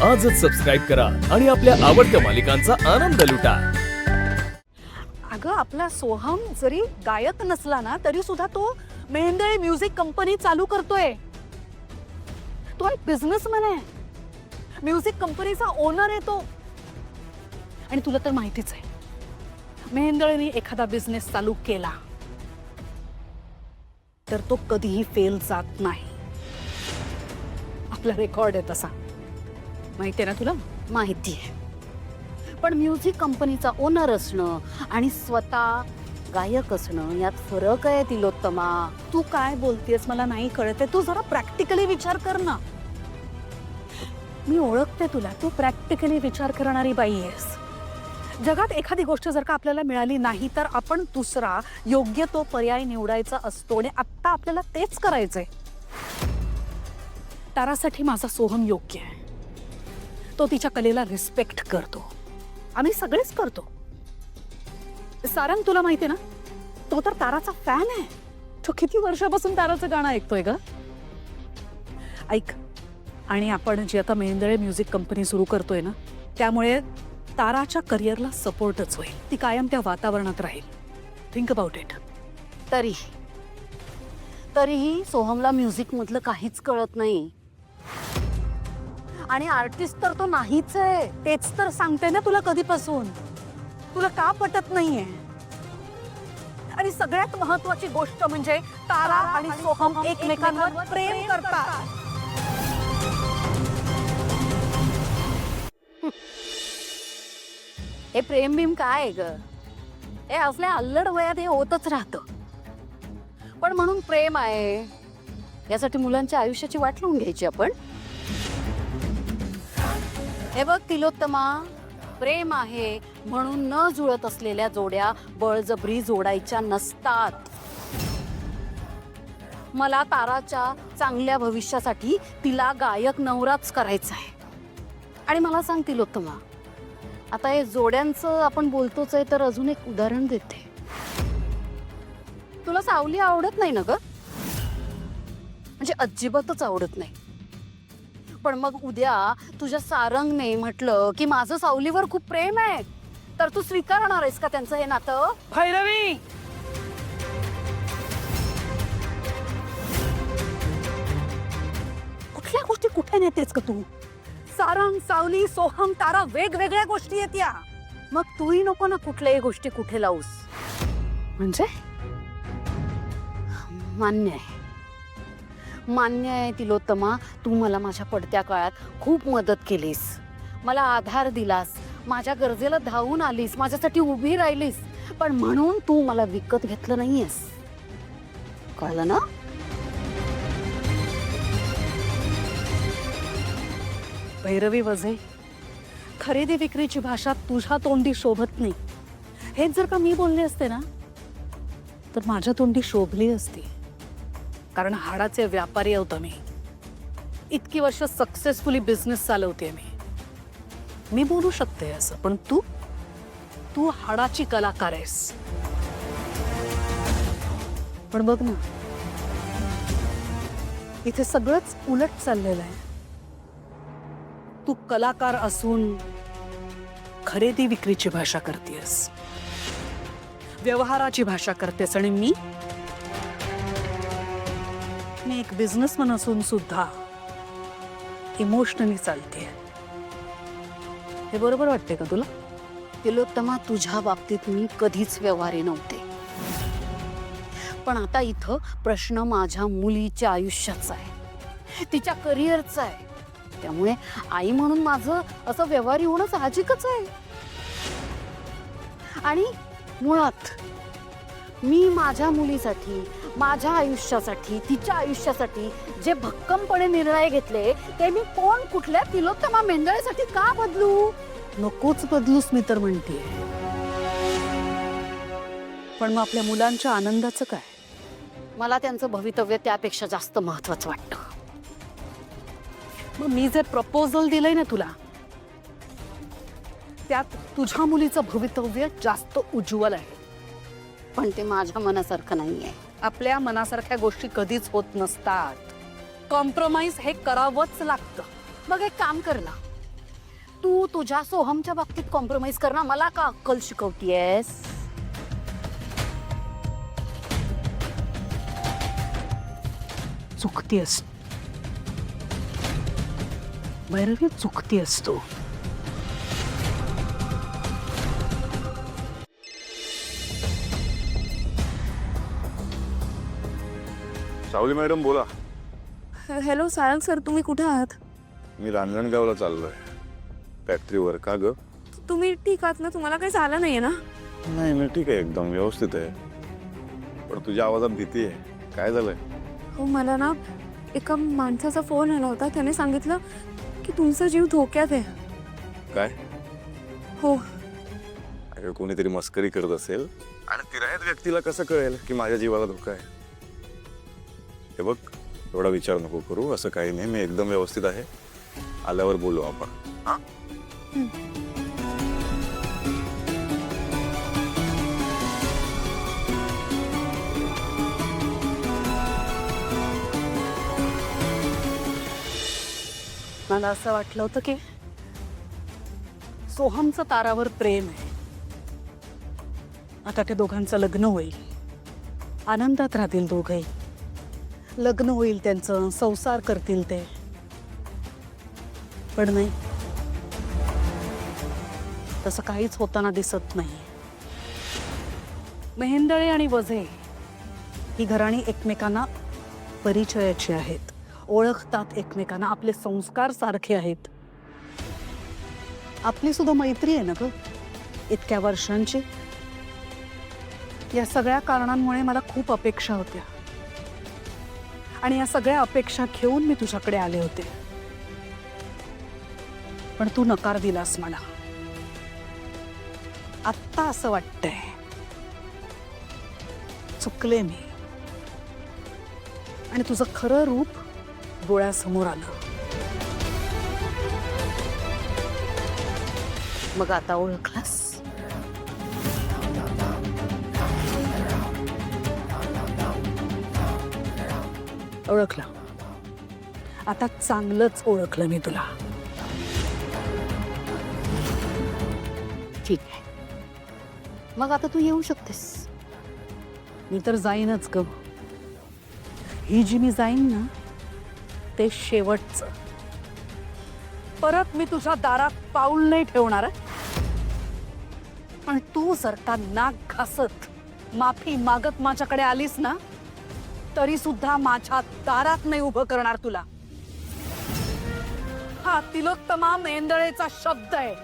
आजच सबस्क्राईब करा आणि आपल्या आवडत्या मालिकांचा आनंद लुटा। अगं आपला सोहम जरी गायक नसला ना तरी सुद्धा तो मेहेंदळे म्युझिक कंपनी चालू करतोय। तो एक बिझनेसमॅन आहे, म्युझिक कंपनीचा ओनर आहे तो। आणि तुला तर माहितीच आहे, मेहेंदळेने एखादा बिझनेस चालू केला तर तो कधीही फेल जात नाही। आपला रेकॉर्ड आहे तसा, माहिती आहे ना तुला? माहिती आहे। पण म्युझिक कंपनीचा ओनर असणं आणि स्वतः गायक असणं यात फरक आहे तिलोत्तमा। तू काय बोलतेस मला नाही कळत आहे, तू जरा प्रॅक्टिकली विचार कर ना। मी ओळखते तुला, तू प्रॅक्टिकली विचार करणारी बाई आहेस। जगात एखादी गोष्ट जर का आपल्याला मिळाली नाही तर आपण दुसरा योग्य तो पर्याय निवडायचा असतो आणि आता आपल्याला तेच करायचंय। तारासाठी माझा सोहम योग्य आहे, तो तिच्या कलेला रिस्पेक्ट करतो, आम्ही सगळेच करतो। सारंग तुला माहिती आहे ना, तो तर ताराचा फॅन आहे। तो किती वर्षापासून ताराचं गाणं ऐकतोय ग। ऐक, आणि आपण जी आता मेहेंदळे म्युझिक कंपनी सुरू करतोय ना, त्यामुळे ताराच्या करिअरला सपोर्टच होईल। ती कायम त्या वातावरणात राहील। Think about it. तरीही सोहमला म्युझिक मधलं काहीच कळत नाही आणि आर्टिस्ट तर तो नाहीच आहे। तेच तर सांगते ना तुला कधीपासून, तुला का पटत नाहीये? आणि सगळ्यात महत्त्वाची गोष्ट म्हणजे तारा आणि सोहम एकमेकांवर प्रेम करतात। हे प्रेम बिम काय आहे ग? हे असल्या अल्लड वयात हे होतच राहतं। पण म्हणून प्रेम आहे यासाठी मुलांच्या आयुष्याची वाट लावून घ्यायची आपण? हे बघ तिलोत्तमा, प्रेम आहे म्हणून न जुळत असलेल्या जोड्या बळजबरी जोडायच्या नसतात। मला ताराच्या चांगल्या भविष्यासाठी तिला गायक नवराच करायचा आहे। आणि मला सांग तिलोत्तमा, आता हे जोड्यांचं आपण बोलतोच आहे तर अजून एक उदाहरण देते। तुला सावली आवडत नाही ना ग? म्हणजे अजिबातच आवडत नाही। पण मग उद्या तुझ्या सारंगने म्हटलं की माझं सावलीवर खूप प्रेम आहे, तर तू स्वीकारणार आहेस का त्यांचं हे नातं? भैरवी, कुठल्या गोष्टी कुठे नेतेस का तू? सारंग, सावली, सोहम, तारा वेगवेगळ्या गोष्टी आहेत या। मग तूही नको ना कुठल्याही गोष्टी कुठे लावूस। म्हणजे मान्य आहे, मान्य आहे तिलोत्तमा, तू मला माझ्या पडत्या काळात खूप मदत केलीस, मला आधार दिलास, माझ्या गरजेला धावून आलीस, माझ्यासाठी उभी राहिलीस। पण म्हणून तू मला विकत घेतलं नाहीयेस, कळलं ना? भैरवी वजे, खरेदी विक्रीची भाषा तुझ्या तोंडी शोभत नाही। हेच जर का मी बोलले असते ना तर माझ्या तोंडी शोभली असती, कारण हाडाचे व्यापारी होतो मी। इतकी वर्ष सक्सेसफुली बिझनेस चालवते मी बोलू शकते असं, पण तू हाडाची कलाकार आहेस। पण बघ ना, इथे सगळंच उलट चाललेलं आहे। तू कलाकार असून खरेदी विक्रीची भाषा करतेस, व्यवहाराची भाषा करतेस, आणि मी एक बिझनेसमॅन असून सुद्धा इमोशनली चालते। हे बरोबर वाटते का तुला? तिलोत्तमा, तुझ्या बाबतीत मी कधीच व्यवहारी नव्हते, पण आता इथं प्रश्न माझ्या मुलीच्या आयुष्याचा आहे, तिच्या करिअरचा आहे। त्यामुळे आई म्हणून माझं असं व्यवहारी होणं साहजिकच आहे। आणि मुळात मी माझ्या मुलीसाठी, माझ्या आयुष्यासाठी, तिच्या आयुष्यासाठी जे भक्कमपणे निर्णय घेतले ते मी कोण कुठल्या तिलोत्तमा मेहेंदळेसाठी का बदलू? नकोच बदलूस मी तर म्हणते। पण मग आपल्या मुलांच्या आनंदाचं काय? मला त्यांचं भवितव्य त्यापेक्षा जास्त महत्त्वाचं वाटतं। मग मी जे प्रपोजल दिलंय ना तुला, त्यात तुझ्या मुलीचं भवितव्य जास्त उज्ज्वल आहे, पण ते माझ्या मनासारखं नाहीये। आपल्या मनासारख्या गोष्टी कधीच होत नसतात, कॉम्प्रोमाइज हे करावंच लागतं। मग एक काम कर ना, तू तुझ्या सोहमच्या बाबतीत कॉम्प्रोमाइज कर ना, मला का अक्कल शिकवतीयस? चुकतीयस भैरवी, चुकतीयस तू. सावली मॅडम बोला. हॅलो सारंग सर, तुम्ही कुठे आहात? मी रांजणगावला चाललोय फॅक्टरीवर. का ग? तुम्ही ठीक आहात ना? तुम्हाला काही झालं नाहीये ना? नाही मी ठीक आहे, एकदम व्यवस्थित आहे. पण तुझ्या आवाजात भीती आहे. काय झालंय? हो, मला ना एका माणसाचा फोन आला होता. त्याने सांगितलं की तुमचा जीव धोक्यात आहे. काय? हो. अरे कोणीतरी मस्करी करत असेल. आणि तिरायत व्यक्तीला कसं कळेल की माझ्या जीवाला धोका आहे? हे बघ, एवढा विचार नको करू. असं काही नाही, मी एकदम व्यवस्थित आहे. आल्यावर बोलू आपण. हा? मला असं वाटलं होतं की सोहमचं तारावर प्रेम आहे. आता ते दोघांचं लग्न होईल, आनंदात राहतील दोघंही. लग्न होईल त्यांचं, संसार करतील ते. पण नाही, तसं काहीच होताना दिसत नाही. मेहेंदळे आणि वझे ही घराणी एकमेकांना परिचयाची आहेत, ओळखतात एकमेकांना, आपले संस्कार सारखे आहेत. आपली सुद्धा मैत्री आहे ना ग, इतक्या वर्षांची. या सगळ्या कारणांमुळे मला खूप अपेक्षा होत्या आणि या सगळ्या अपेक्षा घेऊन मी तुझ्याकडे आले होते. पण तू नकार दिलास मला. आत्ता असं वाटतंय चुकले मी आणि तुझं खरं रूप डोळ्यासमोर आलं. मग आता ओळखलास? ओळखलं. आता चांगलंच ओळखलं मी तुला. ठीक आहे, मग आता तू येऊ शकतेस. मी तर जाईनच ग. ही जी मी जाईन ना, ते शेवटचं. परत मी तुझ्या दारात पाऊल नाही ठेवणार. पण तू जर का नाक घासत माफी मागत माझ्याकडे आलीस ना, तरी सुद्धा माझ्या दारात नाही उभं करणार तुला. हा तिलोत्तमा मेंदळेचा शब्द आहे.